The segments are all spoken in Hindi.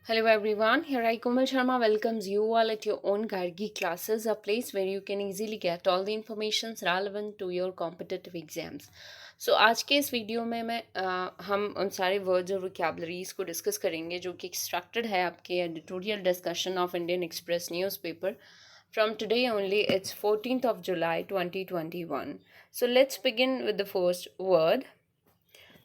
Hello everyone, here I Komal Sharma welcomes you all at your own Gargi classes, a place where you can easily get all the information relevant to your competitive exams. So आज के इस वीडियो में हम उन सारे वर्ड्स और वोकैबलरीज को डिस्कस करेंगे जो कि एक्सट्रैक्टेड है आपके editorial discussion of Indian express newspaper from today only. It's 14th of July 2021. So let's begin with the first word.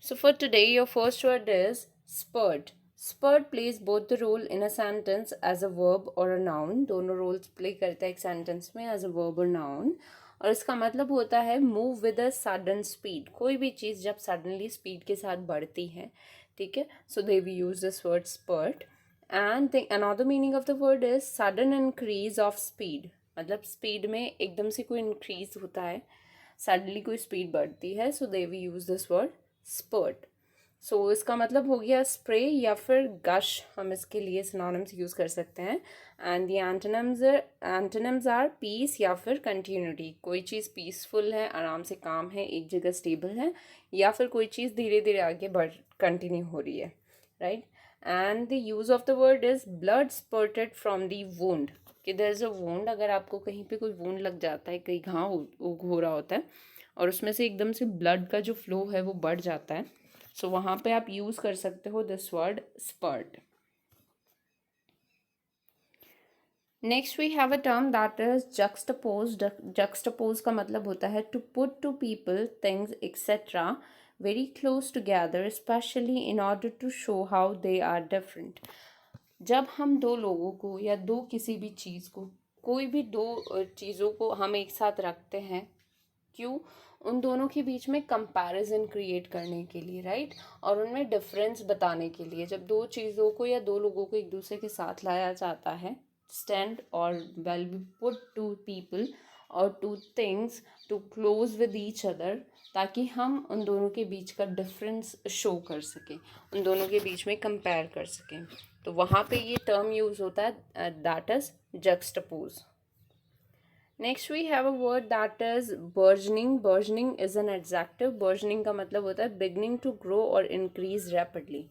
So for today, your first word is spurt. Spurt plays both the role in a sentence as a verb or a noun. दोनों roles play करता है एक sentence में as a verb or noun. और इसका मतलब होता है move with a sudden speed. कोई भी चीज़ जब suddenly speed के साथ बढ़ती है, ठीक है? So they we use this word spurt. And the another meaning of the word is sudden increase of speed. मतलब speed में एकदम से कोई increase होता है, suddenly कोई speed बढ़ती है. So they we use this word spurt. सो इसका मतलब हो गया स्प्रे या फिर गश, हम इसके लिए सिनोनिम्स यूज़ कर सकते हैं. And the antonyms are peace या फिर कंटिन्यूटी. कोई चीज़ पीसफुल है, आराम से काम है, एक जगह स्टेबल है, या फिर कोई चीज़ धीरे धीरे आगे बढ़ कंटिन्यू हो रही है, right. And the use of the word is blood spurted from the wound. कि देयर इज़ अ वुंड, अगर आपको कहीं पे कोई वुंड लग जाता है, कहीं घाव हो रहा होता है और उसमें से एकदम से ब्लड का जो फ्लो है वो बढ़ जाता है, सो वहाँ पे आप यूज़ कर सकते हो this word spurt. Next we have a term that is juxtapose. Juxtapose का मतलब होता है to put two people, things etcetera very close together, specially in order to show how they are different. जब हम दो लोगों को या दो किसी भी चीज़ को, कोई भी दो चीज़ों को हम एक साथ रखते हैं, क्यों? उन दोनों के बीच में कंपैरिजन क्रिएट करने के लिए, राइट, और उनमें डिफरेंस बताने के लिए. जब दो चीज़ों को या दो लोगों को एक दूसरे के साथ लाया जाता है, स्टैंड और well be put two people और two things too close with each other, ताकि हम उन दोनों के बीच का डिफरेंस शो कर सकें, उन दोनों के बीच में कंपेयर कर सकें. तो वहाँ पे ये टर्म यूज़ होता है, that is juxtapose. Next we have a word that is burgeoning. Burgeoning is an adjective. Burgeoning का मतलब होता है बिगनिंग टू ग्रो और इंक्रीज रैपिडली.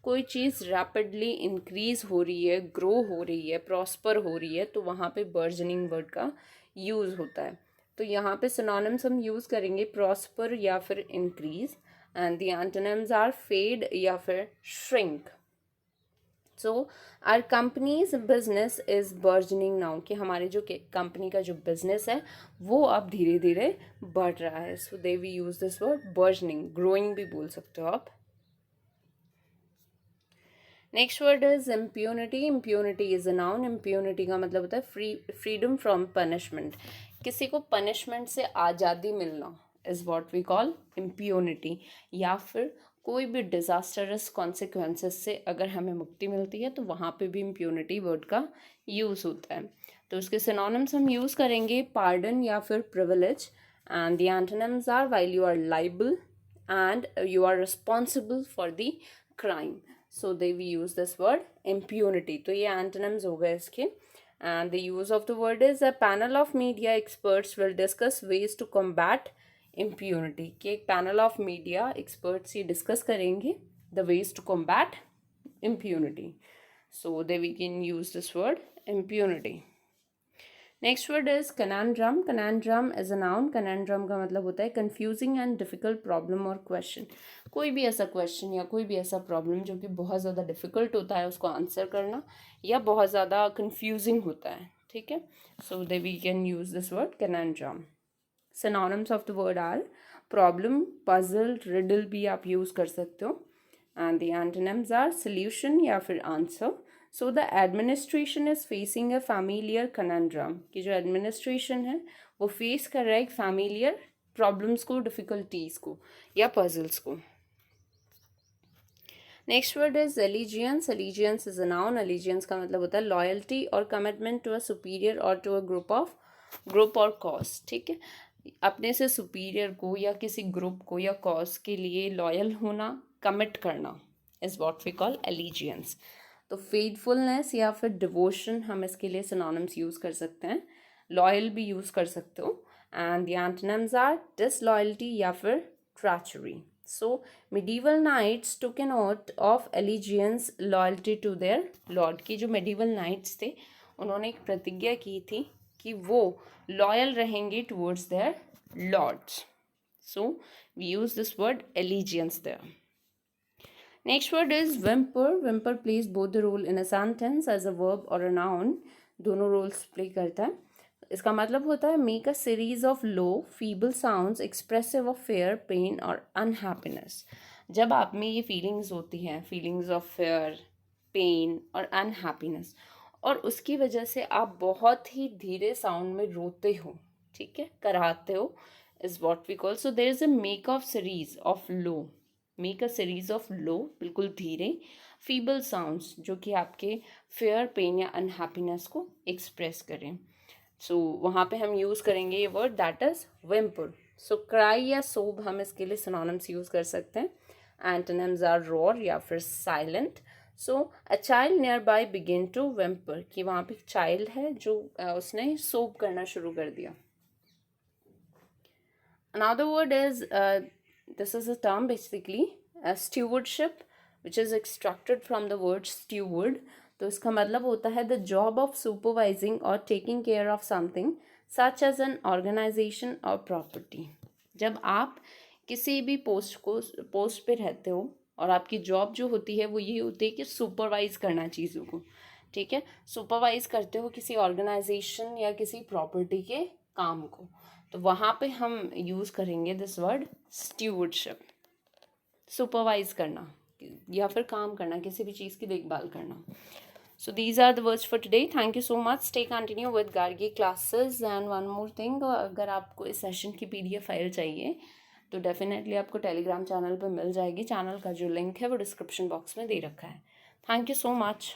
कोई चीज़ रैपिडली इंक्रीज हो रही है, ग्रो हो रही है, प्रॉस्पर हो रही है, तो वहाँ पे बर्जनिंग वर्ड का यूज़ होता है. तो यहाँ पे सिनोनिम्स हम यूज़ करेंगे प्रॉस्पर या फिर increase. And the antonyms are fade या फिर shrink. So are companies business is burgeoning now, कि हमारे जो कंपनी का जो बिजनेस है वो अब धीरे धीरे बढ़ रहा है. So they we use this word burgeoning. Growing भी बोल सकते हो आप. Next word is impunity. Impunity is a noun. Impunity का मतलब होता है फ्रीडम फ्रॉम पनिशमेंट. किसी को पनिशमेंट से आज़ादी मिलना is what we call impunity. या फिर कोई भी डिजास्टरस कॉन्सिक्वेंसेस से अगर हमें मुक्ति मिलती है तो वहाँ पे भी इम्प्यूनिटी वर्ड का यूज़ होता है. तो उसके सिनोनिम्स हम यूज़ करेंगे पार्डन या फिर privilege. And the antonyms are while you are liable and you are responsible for the crime. So they we use this word impunity. तो ये एंटोनिम्स हो गए इसके. And the use of the word is a panel of media experts will discuss ways to combat impunity. कि एक पैनल ऑफ मीडिया एक्सपर्ट्स ये डिस्कस करेंगे the ways to combat impunity. So they we can use this word impunity. Next word is conundrum. Conundrum is a noun. Conundrum का मतलब होता है कंफ्यूजिंग एंड डिफिकल्ट प्रॉब्लम और क्वेश्चन. कोई भी ऐसा क्वेश्चन या कोई भी ऐसा प्रॉब्लम जो कि बहुत ज़्यादा डिफिकल्ट होता है उसको आंसर करना, या बहुत ज़्यादा कंफ्यूजिंग होता है, ठीक है. So they we can use this word conundrum. Synonyms of the word are problem, puzzle, riddle भी आप यूज़ कर सकते हो. And the antonyms are solution या फिर answer. So the administration is facing a familiar conundrum, कि जो एडमिनिस्ट्रेशन है वो फेस कर रहा है एक फैमिलियर प्रॉब्लम्स को, डिफिकल्टीज को या पजल्स को. Next word is allegiance. Allegiance is a noun. Allegiance का मतलब होता है लॉयल्टी और कमिटमेंट टू अ सुपीरियर और टू अ ग्रुप और कॉज, ठीक है. अपने से सुपीरियर को या किसी ग्रुप को या कॉज के लिए लॉयल होना, कमिट करना is what we call allegiance. तो फेथफुलनेस या फिर डिवोशन हम इसके लिए सिनोनिम्स यूज़ कर सकते हैं. लॉयल भी यूज़ कर सकते हो. And the antonyms are disloyalty या फिर ट्रैचरी. So medieval knights took an oath of allegiance loyalty to their lord, की जो medieval knights थे उन्होंने एक प्रतिज्ञा की थी कि वो लॉयल रहेंगे towards their lords. So we use this word allegiance there. Next word is whimper. Whimper plays both the role in a sentence as a verb or a noun. दोनों roles play करता है. इसका मतलब होता है make a series of low feeble sounds expressive of fear pain और अनहैप्पीनेस. जब आप में ये फीलिंग्स होती हैं, फीलिंग्स ऑफ फेयर, पेन और अनहैप्पीनेस, और उसकी वजह से आप बहुत ही धीरे साउंड में रोते हो, ठीक है, कराते हो, is what we call. So there is a make of series of low, make a series of low, बिल्कुल धीरे, फीबल साउंड्स जो कि आपके फेयर, पेन या अनहैप्पीनेस को एक्सप्रेस करें. सो वहाँ पे हम यूज़ करेंगे ये word that is whimper. So cry या सोब हम इसके लिए सिनोनिम्स यूज़ कर सकते हैं. एंटोनिम्स आर रोर या फिर silent. So a child nearby begin to whimper, कि वहाँ पे चाइल्ड है जो उसने सोब करना शुरू कर दिया. Another word is this is a term basically stewardship, which is extracted from the word steward. तो इसका मतलब होता है द जॉब ऑफ सुपरवाइजिंग और taking care of something such as an organisation और प्रॉपर्टी. जब आप किसी भी पोस्ट पे रहते हो और आपकी जॉब जो होती है वो ये होती है कि सुपरवाइज करना चीज़ों को, ठीक है, सुपरवाइज करते हो किसी ऑर्गेनाइजेशन या किसी प्रॉपर्टी के काम को, तो वहाँ पे हम यूज़ करेंगे दिस वर्ड स्टीवर्डशिप. सुपरवाइज करना या फिर काम करना, किसी भी चीज़ की देखभाल करना. So these are the words for today. Thank you so much. Stay continue with Gargi classes. And one more thing, अगर आपको इस सेशन की PDF फाइल चाहिए तो डेफिनेटली आपको टेलीग्राम चैनल पर मिल जाएगी. चैनल का जो लिंक है वो डिस्क्रिप्शन बॉक्स में दे रखा है. Thank you so much.